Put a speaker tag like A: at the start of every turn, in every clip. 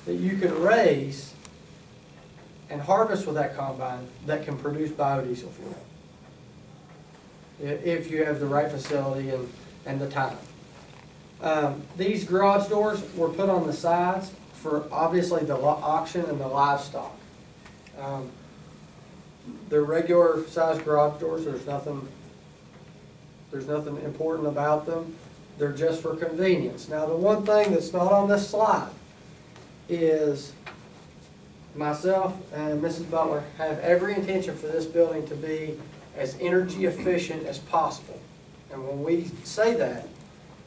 A: that you can raise and harvest with that combine that can produce biodiesel fuel, if you have the right facility and the time. These garage doors were put on the sides for obviously the auction and the livestock. They're regular size garage doors. There's nothing important about them. They're just for convenience. Now, the one thing that's not on this slide is myself and Mrs. Butler have every intention for this building to be as energy efficient as possible. And when we say that,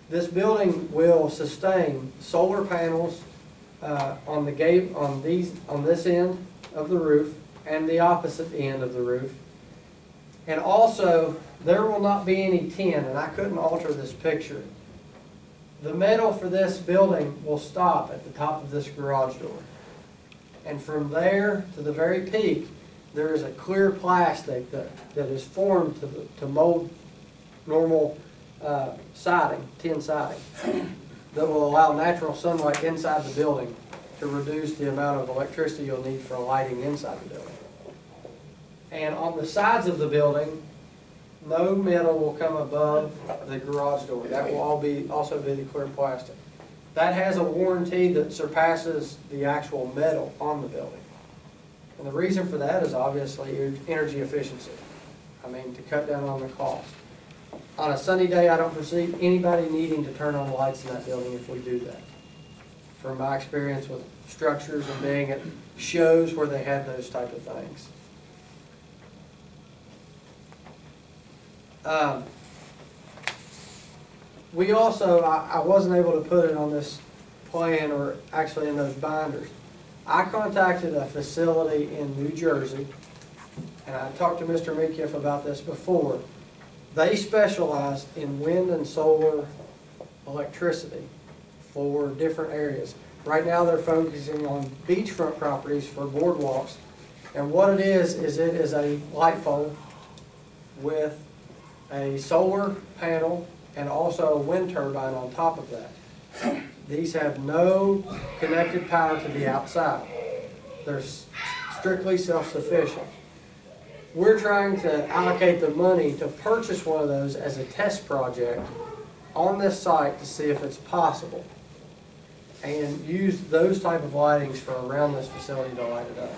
A: this building will sustain solar panels on this end of the roof and the opposite end of the roof. And also, there will not be any tin, and I couldn't alter this picture. The metal for this building will stop at the top of this garage door. And from there to the very peak, there is a clear plastic that is formed to mold normal siding, tin siding, that will allow natural sunlight inside the building to reduce the amount of electricity you'll need for lighting inside the building. And on the sides of the building, no metal will come above the garage door. That will also be the clear plastic. That has a warranty that surpasses the actual metal on the building. And the reason for that is obviously energy efficiency. I mean, to cut down on the cost. On a sunny day, I don't foresee anybody needing to turn on the lights in that building if we do that. From my experience with structures and being at shows where they have those type of things. We also, I wasn't able to put it on this plan or actually in those binders. I contacted a facility in New Jersey, and I talked to Mr. Mekiff about this before. They specialize in wind and solar electricity for different areas. Right now they're focusing on beachfront properties for boardwalks, and what it is it is a light pole with a solar panel and also a wind turbine on top of that. These have no connected power to the outside. They're strictly self-sufficient. We're trying to allocate the money to purchase one of those as a test project on this site to see if it's possible, and use those type of lightings for around this facility to light it up.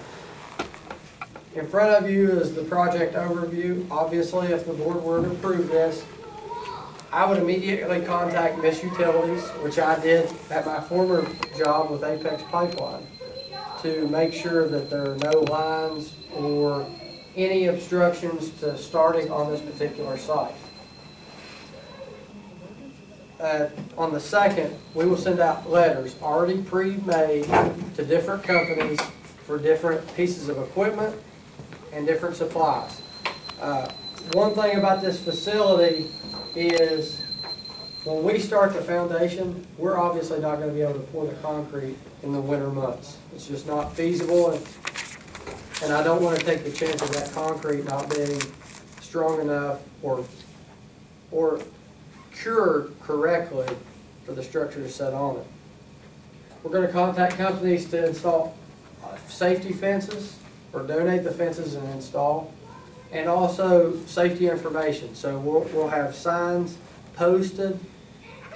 A: In front of you is the project overview. Obviously, if the board were to approve this, I would immediately contact Miss Utilities, which I did at my former job with Apex Pipeline, to make sure that there are no lines or any obstructions to starting on this particular site. On the 2nd, we will send out letters already pre-made to different companies for different pieces of equipment and different supplies. One thing about this facility is when we start the foundation, we're obviously not going to be able to pour the concrete in the winter months. It's just not feasible, and I don't want to take the chance of that concrete not being strong enough or cured correctly for the structure to set on it. We're going to contact companies to install safety fences or donate the fences and install, and also safety information. So we'll have signs posted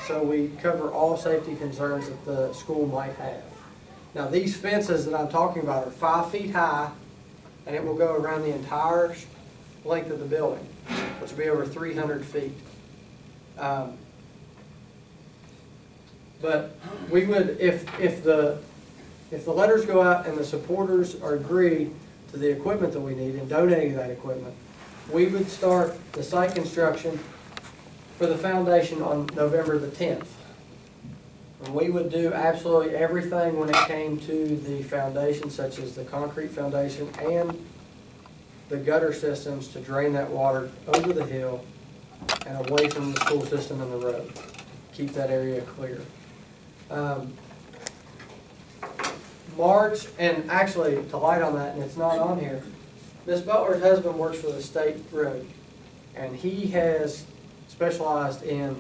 A: so we cover all safety concerns that the school might have. Now, these fences that I'm talking about are 5 feet high, and it will go around the entire length of the building, which will be over 300 feet. But we would, if the letters go out and the supporters are agreed to the equipment that we need and donating that equipment, we would start the site construction for the foundation on November the 10th. And we would do absolutely everything when it came to the foundation, such as the concrete foundation and the gutter systems to drain that water over the hill and away from the school system and the road. Keep that area clear. March, and actually to light on that, and it's not on here, Miss Butler's husband works for the state road, and he has specialized in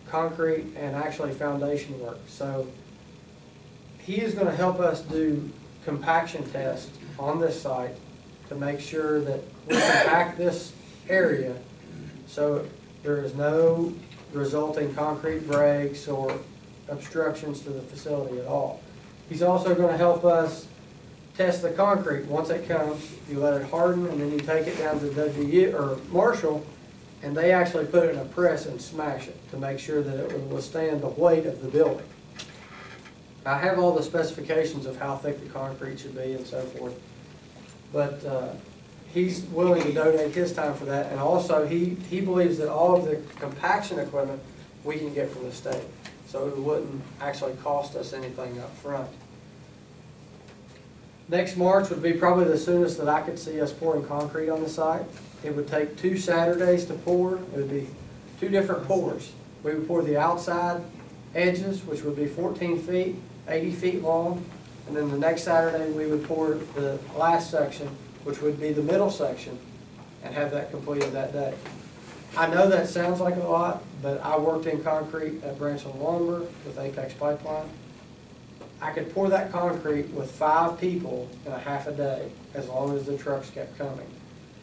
A: concrete and actually foundation work. So he is gonna help us do compaction tests on this site to make sure that we compact this area so there is no resulting concrete breaks or obstructions to the facility at all. He's also gonna help us test the concrete. Once it comes, you let it harden, and then you take it down to WU, or Marshall, and they actually put it in a press and smash it to make sure that it will withstand the weight of the building. I have all the specifications of how thick the concrete should be and so forth, but he's willing to donate his time for that, and also he believes that all of the compaction equipment we can get from the state, so it wouldn't actually cost us anything up front. Next March would be probably the soonest that I could see us pouring concrete on the site. It would take 2 Saturdays to pour. It would be 2 different pours. We would pour the outside edges, which would be 14 feet, 80 feet long, and then the next Saturday we would pour the last section, which would be the middle section, and have that completed that day. I know that sounds like a lot, but I worked in concrete at Branchland Lumber with Apex Pipeline. I could pour that concrete with 5 people in a half a day, as long as the trucks kept coming.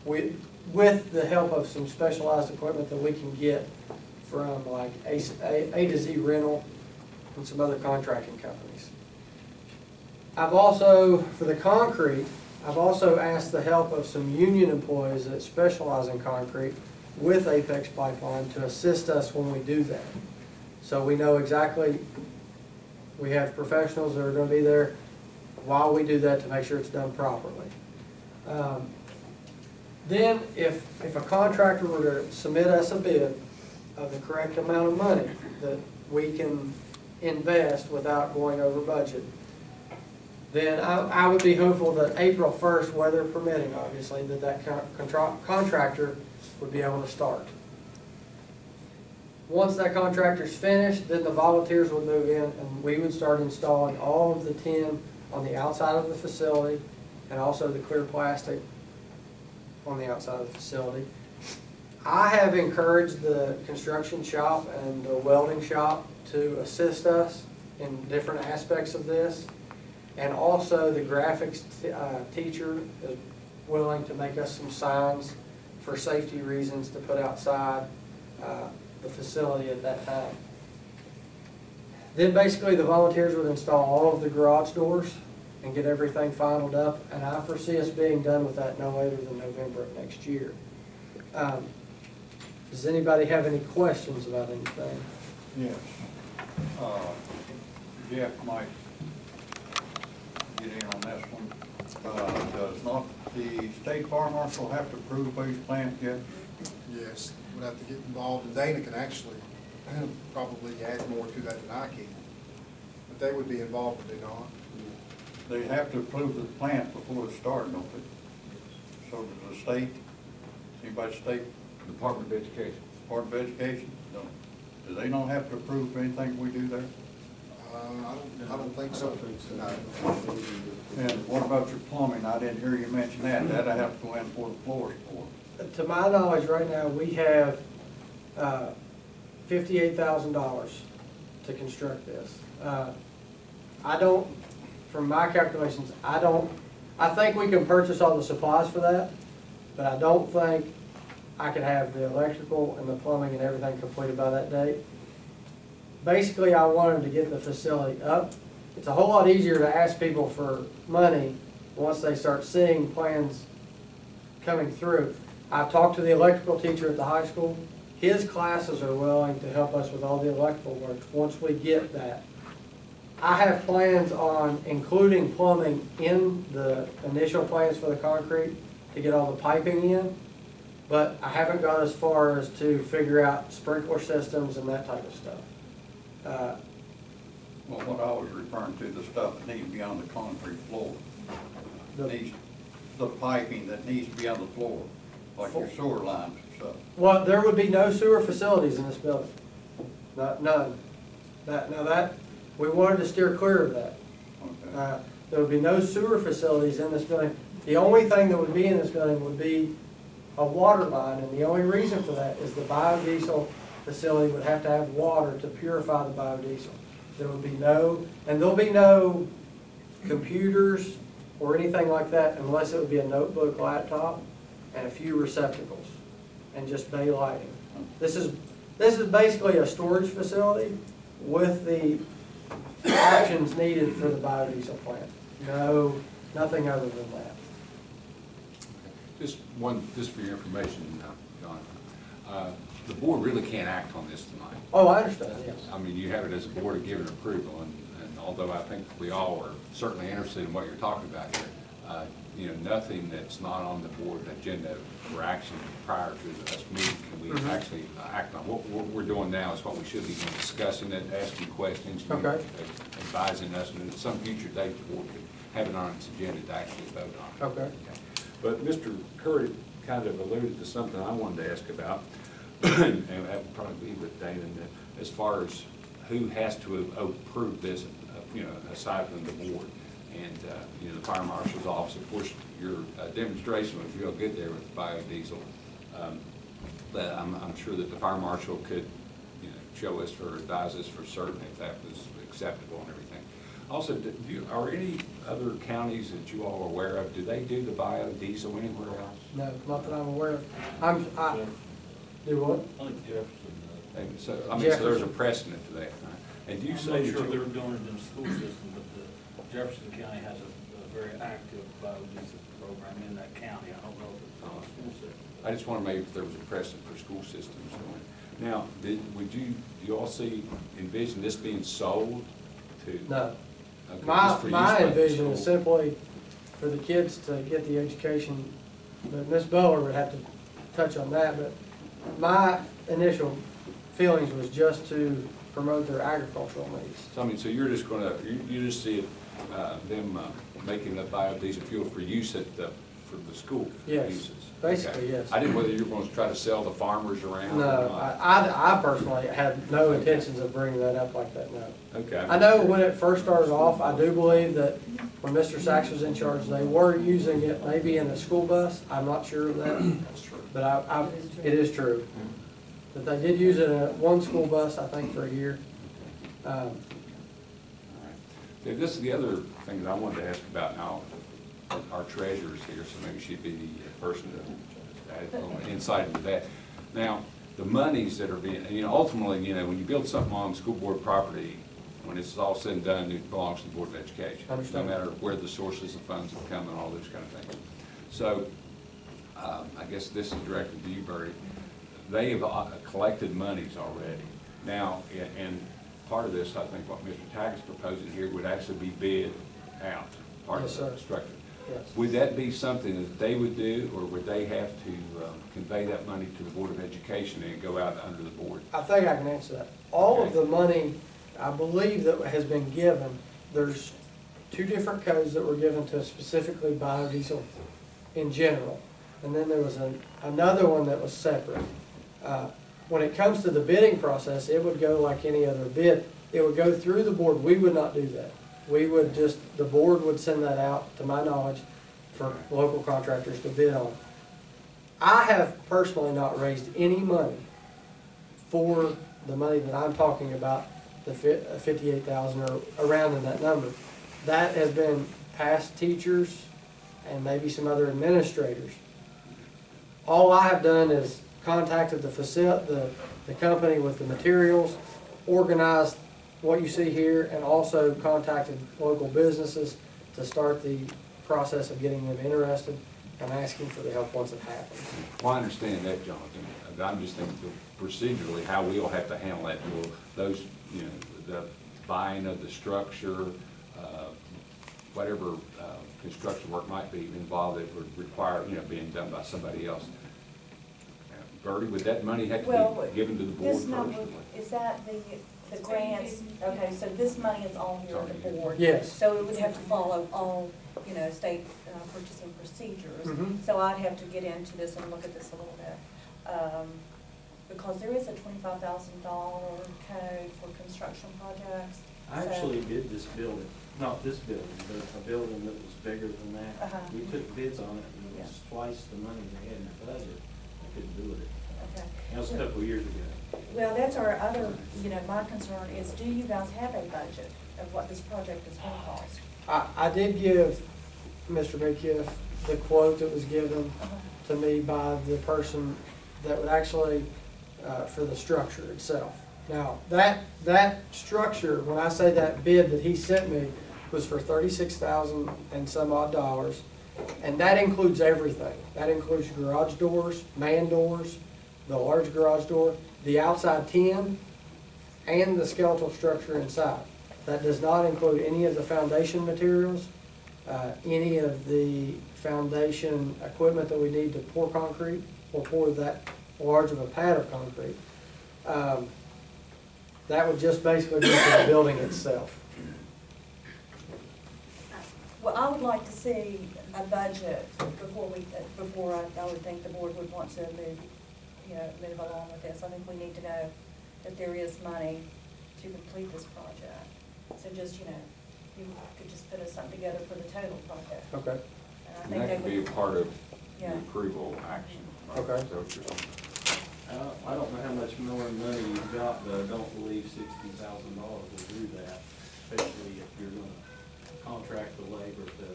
A: With the help of some specialized equipment that we can get from like A to Z Rental and some other contracting companies. I've also, for the concrete, I've also asked the help of some union employees that specialize in concrete with Apex Pipeline to assist us when we do that. So we know exactly, we have professionals that are going to be there while we do that to make sure it's done properly. Then if a contractor were to submit us a bid of the correct amount of money that we can invest without going over budget, then I would be hopeful that April 1st, weather permitting obviously, that contractor would be able to start. Once that contractor's finished, then the volunteers would move in and we would start installing all of the tin on the outside of the facility and also the clear plastic on the outside of the facility. I have encouraged the construction shop and the welding shop to assist us in different aspects of this. And also the graphics teacher is willing to make us some signs for safety reasons to put outside the facility at that time. Then basically the volunteers would install all of the garage doors and get everything finalized up, and I foresee us being done with that no later than November of next year. Does anybody have any questions about anything?
B: Yes. Jeff might get in on this one. Does not the state fire marshal have to approve these plans yet?
C: Yes, we'd have to get involved, and Dana can actually probably add more to that than I can. But they would be involved, would they not?
B: They have to approve the plans before it starts, don't they? So does the state, anybody state?
D: Department of Education.
B: Department of Education? No. Do they not have to approve anything we do there?
C: I don't think so. No.
B: And what about your plumbing? I didn't hear you mention that. That'd have to go in for the floors for.
A: To my knowledge, right now, we have $58,000 to construct this. I don't, from my calculations, I think we can purchase all the supplies for that, but I don't think I could have the electrical and the plumbing and everything completed by that date. Basically, I wanted to get the facility up. It's a whole lot easier to ask people for money once they start seeing plans coming through. I've talked to the electrical teacher at the high school. His classes are willing to help us with all the electrical work once we get that. I have plans on including plumbing in the initial plans for the concrete to get all the piping in, but I haven't got as far as to figure out sprinkler systems and that type of stuff.
B: Well, what I was referring to, the stuff that needs to be on the concrete floor. The piping that needs to be on the floor, like your sewer lines and stuff.
A: Well, there would be no sewer facilities in this building. None. We wanted to steer clear of that.
B: Okay.
A: There would be no sewer facilities in this building. The only thing that would be in this building would be a water line, and the only reason for that is the biodiesel facility would have to have water to purify the biodiesel. There would be no, and there'll be no computers or anything like that, unless it would be a notebook, laptop, and a few receptacles, and just bay lighting. This is basically a storage facility with the options needed for the biodiesel plant. No, nothing other than that.
D: Just for your information, John, the board really can't act on this tonight.
A: Oh, I understand, yes.
D: I mean, you have it as a board of giving approval, and although I think we all are certainly interested in what you're talking about here, you know, nothing that's not on the board agenda for action prior to us meeting can we actually act on. What we're doing now is what we should be doing, discussing it, asking questions,
A: Okay.
D: advising us, and at some future date, the board could have it on its agenda to actually vote on it.
A: Okay.
E: But Mr. Curry kind of alluded to something I wanted to ask about, and that would probably be with Dana, as far as who has to approve this, you know, aside from the board. And, you know, the fire marshal's office, of course, your demonstration was real good there with biodiesel. But I'm sure that the fire marshal could, you know, show us or advise us for certain if that was acceptable and everything. Also, are any other counties that you all are aware of, do they do the biodiesel anywhere else?
A: No, not that I'm aware of. Do what?
F: I think Jefferson.
D: And so, I mean, so there's a precedent to that, right? And do you
F: I'm
D: say
F: not
D: that
F: sure
D: you-
F: they're doing it in the school system, but the Jefferson County has a very active biodiesel program in that county. I don't know if it's on the school system.
D: I just wonder maybe if there was a precedent for school systems doing it. Now, do you all envision this being sold to?
A: No.
D: Okay,
A: My
D: just for use by the
A: envision is
D: school.
A: simply for the kids to get the education, but Ms. Butler would have to touch on that, but my initial feelings was just to promote their agricultural needs.
D: So, I mean, so you're just gonna, you just see it, them making the biodiesel fuel for use at the, for the school
A: Yes,
D: uses?
A: basically,
D: Okay.
A: yes.
D: I didn't know whether you were going to try to sell the farmers around or
A: No,
D: not.
A: I personally had no intentions of bringing that up like that, no.
D: Okay.
A: I know when it first started off, I do believe that when Mr. Sachs was in charge, they were using it maybe in a school bus. I'm not sure of that,
D: That's true.
A: but it is true. But they did use it in one school bus, I think, for a year.
D: All right. Okay, this is the other thing that I wanted to ask about now. Our treasurer's here, so maybe she'd be the person to add a little insight into that. Now, the monies that are being, you know, ultimately, you know, when you build something on school board property, when it's all said and done, it belongs to the Board of Education.
A: Understand.
D: No matter where the sources of funds have come and all those kind of things. So, I guess this is directed to you, Bertie. They have collected monies already. Now, and part of this, I think what Mr. Taggart's proposing here would actually be bid out, part
A: Yes,
D: of the
A: sir.
D: structure.
A: Yes.
D: Would that be something that they would do, or would they have to convey that money to the Board of Education and go out under the board?
A: I think I can answer that. All of
D: Okay.
A: the money, I believe, that has been given, there's two different codes that were given to specifically biodiesel in general. And then there was another one that was separate. When it comes to the bidding process, it would go like any other bid. It would go through the board. We would not do that. We would just, the board would send that out, to my knowledge, for local contractors to bid on. I have personally not raised any money for the money that I'm talking about, the 58,000 or around in that number. That has been past teachers and maybe some other administrators. All I have done is contacted the company with the materials, organized what you see here, and also contacted local businesses to start the process of getting them interested and asking for the help once it happens.
D: Well, I understand that, Jonathan. I'm just thinking procedurally how we'll have to handle that. Will those, you know, the buying of the structure, whatever construction work might be involved that would require, you know, being done by somebody else. Bertie, would that money have to be given to the board
G: This number,
D: personally?
G: is that the grants? Okay, so this money is all here at the board.
A: Yes.
G: So it would have to follow all, you know, state purchasing procedures.
A: Mhm.
G: So I'd have to get into this and look at this a little bit. Because there is a $25,000 code for construction projects.
F: I
G: So-
F: actually did this building, not this building, but a building that was bigger than that.
G: Uh-huh.
F: We took bids on it, and it was twice the money they had in their budget. I couldn't do it.
G: Okay.
F: That was a couple of years ago.
G: Well, that's our other, you know, my concern is, do you guys have a budget of what this project is going to cost?
A: I did give Mr. Midkiff the quote that was given
G: Uh-huh.
A: to me by the person that would actually, for the structure itself. Now, that structure, when I say that bid that he sent me, was for $36,000 and some odd dollars, and that includes everything. That includes garage doors, man doors, the large garage door, the outside tin, and the skeletal structure inside. That does not include any of the foundation materials, any of the foundation equipment that we need to pour concrete or pour that large of a pad of concrete. That would just basically be for the building itself.
G: Well, I would like to see a budget before I would think the board would want to move along with this. I think we need to know that there is money to complete this project. So just, you could just put us something together for the total project.
A: Okay.
G: And I
D: And
G: think
D: that
G: they
D: could be a
G: would,
D: part of the
G: Yeah.
D: approval action. right?
A: Okay.
D: Is that what you're saying?
H: I don't know how much more money you've got, but I don't believe $60,000 will do that, especially if you're gonna contract the labor to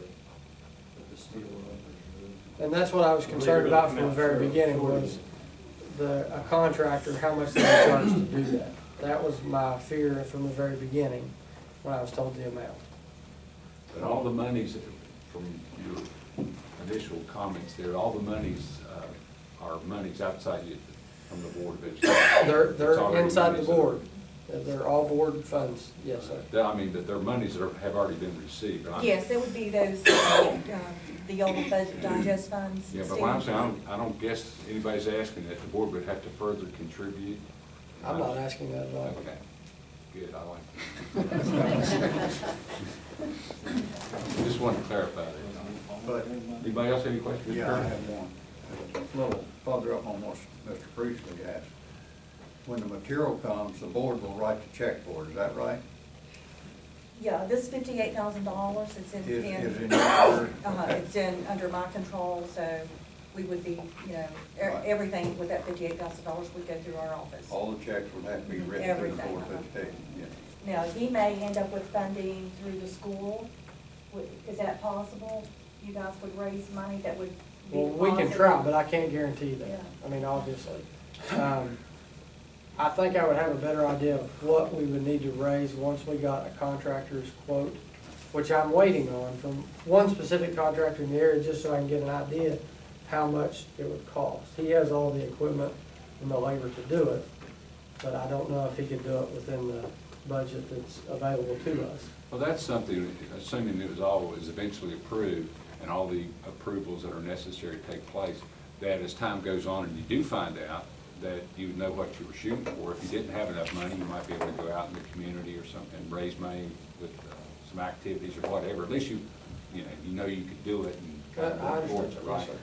H: put the steel up.
A: And that's what I was concerned about from the very beginning was a contractor, how much they would charge to do that. That was my fear from the very beginning when I was told the amount.
D: But all the monies, from your initial comments there, all the monies are monies outside you, from the Board of Education. It's
A: They're
D: already
A: inside the
D: monies that are-
A: board. They're all board funds, yes, sir.
D: I mean, that their monies have already been received. but I'm-
G: yes, there would be those, the old budget digest funds.
D: Yeah, but what I'm saying, I don't guess anybody's asking that the board would have to further contribute.
A: I'm not asking that at all.
D: Okay, good, I like that. Just wanted to clarify that.
B: But,
D: Anybody else have any questions?
B: yeah, I have one. A little further up on what Mr. Priestley asked. When the material comes, the board will write the check for it, is that right?
G: Yeah, this $58,000, it's
B: Is in your
G: it's in, under my control, so we would be,
B: Right.
G: everything with that $58,000 would go through our office.
B: All the checks would have to be written to the
G: Everything,
B: Board of
G: uh-huh.
B: Education, yes.
G: Now, he may end up with funding through the school. Is that possible? You guys would raise money that would be
A: Well, we can
G: positive?
A: try, but I can't guarantee that.
G: Yeah.
A: I mean, obviously. I think I would have a better idea of what we would need to raise once we got a contractor's quote, which I'm waiting on from one specific contractor in the area, just so I can get an idea how much it would cost. He has all the equipment and the labor to do it, but I don't know if he could do it within the budget that's available to us.
D: Well, that's something, assuming it was eventually approved and all the approvals that are necessary take place, that as time goes on and you do find out that you know what you were shooting for, if you didn't have enough money, you might be able to go out in the community or something and raise money with some activities or whatever. At least you know you could do it and kind of
A: I
D: work towards
A: understand,
D: it, right?
A: yes, sir.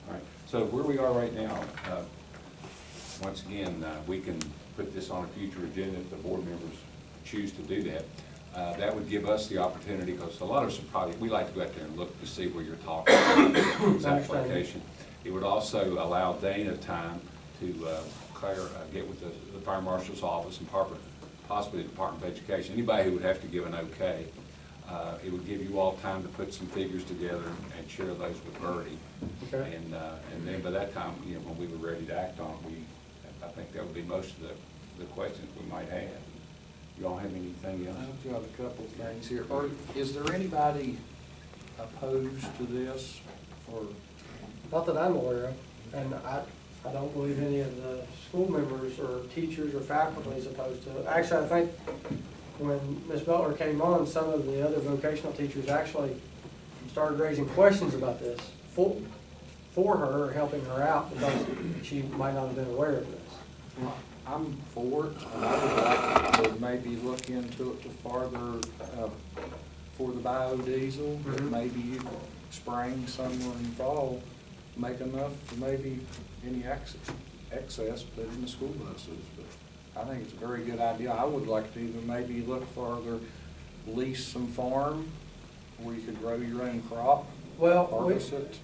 D: All right, so where we are right now, once again, we can put this on a future agenda if the board members choose to do that. That would give us the opportunity, because a lot of us probably, we like to go out there and look to see where you're talking about this application. It would also allow Dana time to get with the fire marshal's office and possibly the Department of Education, anybody who would have to give an okay. It would give you all time to put some figures together and share those with Bertie.
A: Okay.
D: And then by that time, when we were ready to act on it, I think that would be most of the questions we might have. You all have anything else?
H: I've got a couple of things here. Is there anybody opposed to this, or?
A: Not that I'm aware of, and I don't believe any of the school members or teachers or faculty is opposed to it. Actually, I think when Ms. Butler came on, some of the other vocational teachers actually started raising questions about this for her, or helping her out, because she might not have been aware of this.
H: I'm for it, and I would like to maybe look into it to farther, for the biodiesel, that
A: Mhm.
H: maybe you could spring, summer, and fall, make enough to maybe any excess put in the school buses. But I think it's a very good idea. I would like to even maybe look farther, lease some farm where you could grow your own crop,
A: Well,
H: harvest it,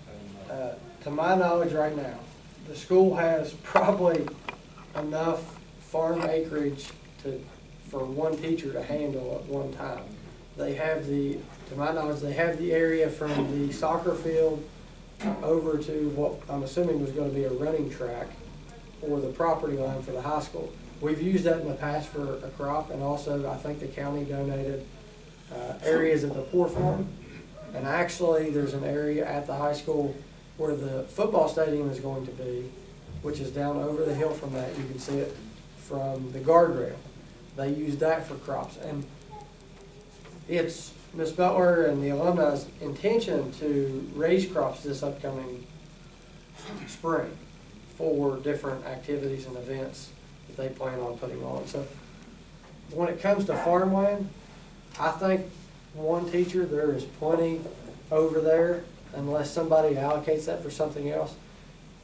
H: and,
A: to my knowledge right now, the school has probably enough farm acreage for one teacher to handle at one time. they have the, to my knowledge, they have the area from the soccer field over to what I'm assuming was gonna be a running track or the property line for the high school. We've used that in the past for a crop, and also I think the county donated areas at the Poor Farm. And actually, there's an area at the high school where the football stadium is going to be, which is down over the hill from that. You can see it from the guardrail. They use that for crops. And it's Ms. Butler and the alumni's intention to raise crops this upcoming spring for different activities and events that they plan on putting on. So when it comes to farmland, I think one teacher, there is plenty over there, unless somebody allocates that for something else,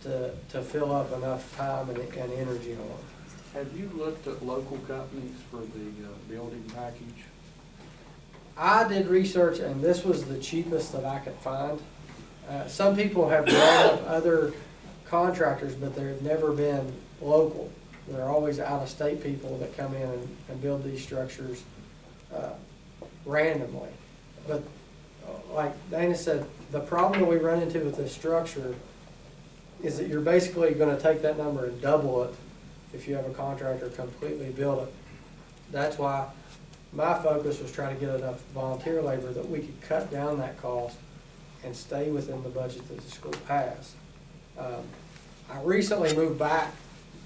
A: to fill up enough time and energy on it.
H: Have you looked at local companies for the building package?
A: I did research, and this was the cheapest that I could find. Some people have brought up other contractors, but they've never been local. They're always out-of-state people that come in and build these structures randomly. But like Dana said, the problem that we run into with this structure is that you're basically going to take that number and double it if you have a contractor completely build it. That's why my focus was trying to get enough volunteer labor that we could cut down that cost and stay within the budget that the school has. I recently moved back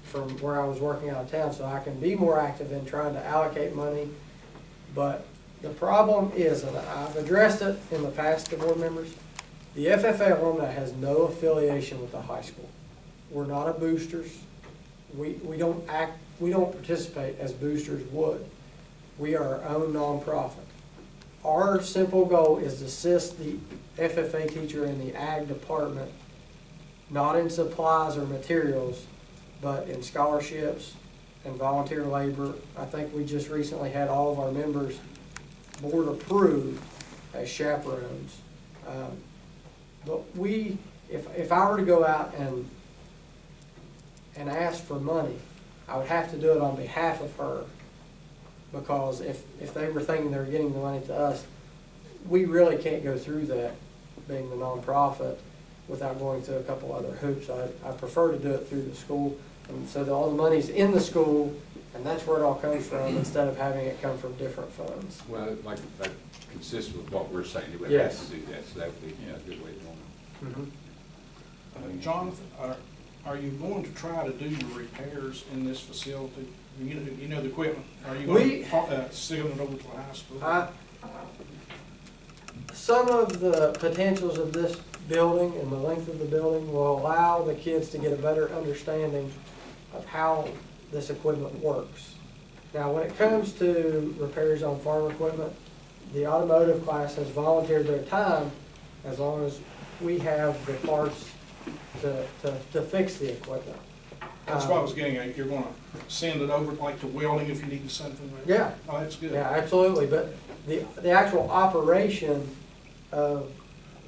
A: from where I was working out of town, so I can be more active in trying to allocate money. But the problem is, and I've addressed it in the past to board members, the FFA alumni has no affiliation with the high school. We're not a boosters. We don't participate as boosters would. We are our own nonprofit. Our simple goal is to assist the FFA teacher in the ag department, not in supplies or materials, but in scholarships and volunteer labor. I think we just recently had all of our members board approved as chaperones. But if I were to go out and ask for money, I would have to do it on behalf of her, because if they were thinking they were getting the money to us, we really can't go through that, being the nonprofit, without going through a couple other hoops. I prefer to do it through the school, and so that all the money's in the school, and that's where it all comes from, instead of having it come from different funds.
D: Well, like, that consists with what we're saying, we have
A: Yes.
D: to do that, so that would be a good way of doing it.
I: Jonathan, are you going to try to do your repairs in this facility? You know the equipment, are you going to seal it over to the high school?
A: Some of the potentials of this building and the length of the building will allow the kids to get a better understanding of how this equipment works. Now, when it comes to repairs on farm equipment, the automotive class has volunteered their time as long as we have the parts to fix the equipment.
I: That's what I was getting at, you're gonna send it over like to welding if you need something?
A: Yeah.
I: Oh, that's good.
A: Yeah, absolutely, but the actual operation of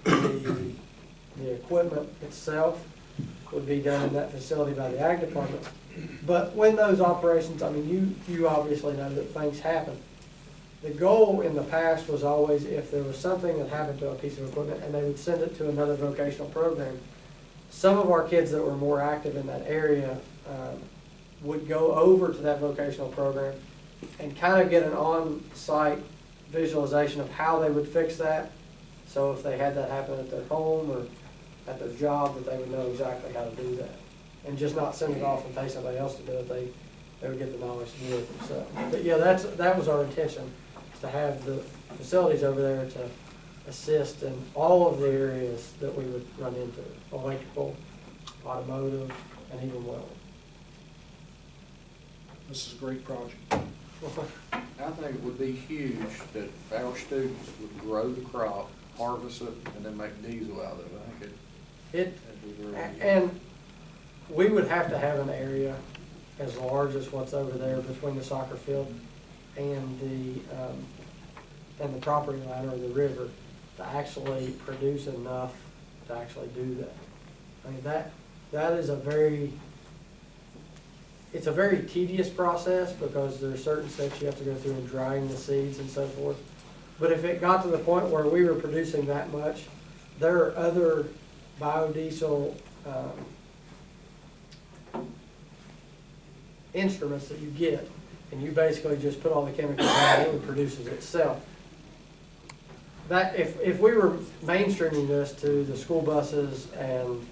A: the equipment itself would be done in that facility by the ag department. But when those operations, I mean, you obviously know that things happen. The goal in the past was always, if there was something that happened to a piece of equipment and they would send it to another vocational program, some of our kids that were more active in that area would go over to that vocational program and kind of get an on-site visualization of how they would fix that. So if they had that happen at their home or at their job, that they would know exactly how to do that. And just not send it off and pay somebody else to do it, they would get the knowledge to do it themselves. But yeah, that was our intention, to have the facilities over there to assist in all of the areas that we would run into: electrical, automotive, and even welding.
I: This is a great project.
H: I think it would be huge that our students would grow the crop, harvest it, and then make diesel out of it. I think that'd be very good.
A: And we would have to have an area as large as what's over there between the soccer field and the property line or the river to actually produce enough to actually do that. I mean, that is it's a very tedious process, because there are certain steps you have to go through in drying the seeds and so forth. But if it got to the point where we were producing that much, there are other biodiesel, instruments that you get, and you basically just put all the chemicals in it and it produces itself. That, if we were mainstreaming this to the school buses and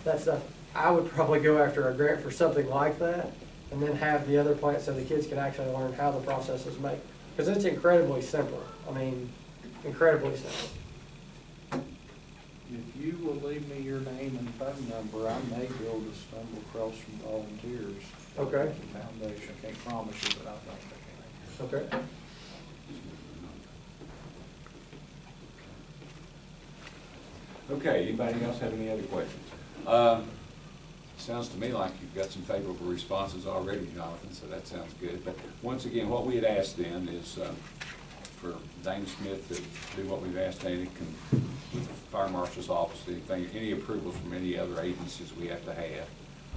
A: that stuff, I would probably go after a grant for something like that, and then have the other plants so the kids can actually learn how the process is made. Because it's incredibly simple. I mean, incredibly simple.
H: If you will leave me your name and phone number, I may be able to stumble across some volunteers.
A: Okay.
H: The foundation, I can't promise you, but I think I can.
A: Okay.
E: Okay, anybody else have any other questions? Sounds to me like you've got some favorable responses already, Jonathan, so that sounds good. But once again, what we had asked then is for Dana Smith to do what we've asked Dana, with the fire marshal's office, anything, any approvals from any other agencies we have to have.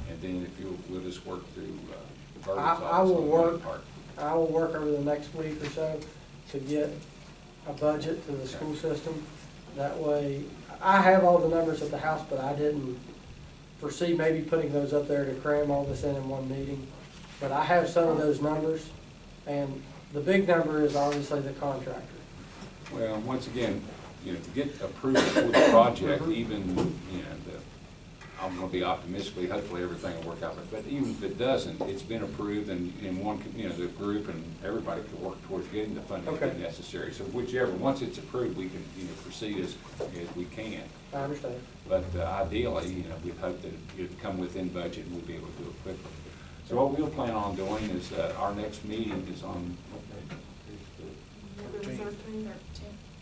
E: And then if we'll just work through the Burton's office.
A: I will
E: on the
A: work.
E: money part.
A: I will work over the next week or so to get a budget to the school system. That way, I have all the numbers at the house, but I didn't foresee maybe putting those up there to cram all this in one meeting. But I have some of those numbers, and the big number is obviously the contractor.
E: Well, once again, you know, to get approval for the project, even, you know, I'm gonna be optimistically, hopefully everything will work out, but even if it doesn't, it's been approved and one, you know, the group and everybody could work towards getting the funding
A: Okay.
E: if necessary. So whichever, once it's approved, we can, you know, proceed as we can.
A: I understand.
E: But ideally, you know, we'd hope that it'd come within budget and we'll be able to do it quickly. So what we'll plan on doing is, our next meeting is on, what day?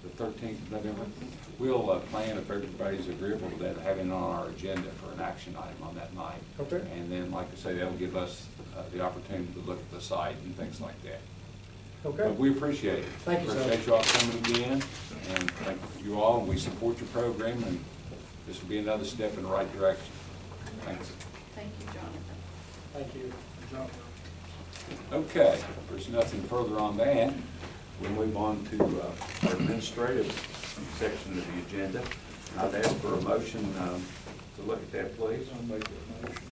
E: The 13th of November. We'll plan, if everybody's agreeable to that, having it on our agenda for an action item on that night.
A: Okay.
E: And then, like I say, that'll give us the opportunity to look at the site and things like that.
A: Okay.
E: But we appreciate it.
A: Thank you, sir.
E: Appreciate you all coming again, and thank you all, and we support your program, and this will be another step in the right direction. Thanks.
J: Thank you, Jonathan.
A: Thank you.
E: Okay, if there's nothing further on that, we'll move on to our administrative section of the agenda. I'd ask for a motion to look at that, please.
H: I'll make that motion.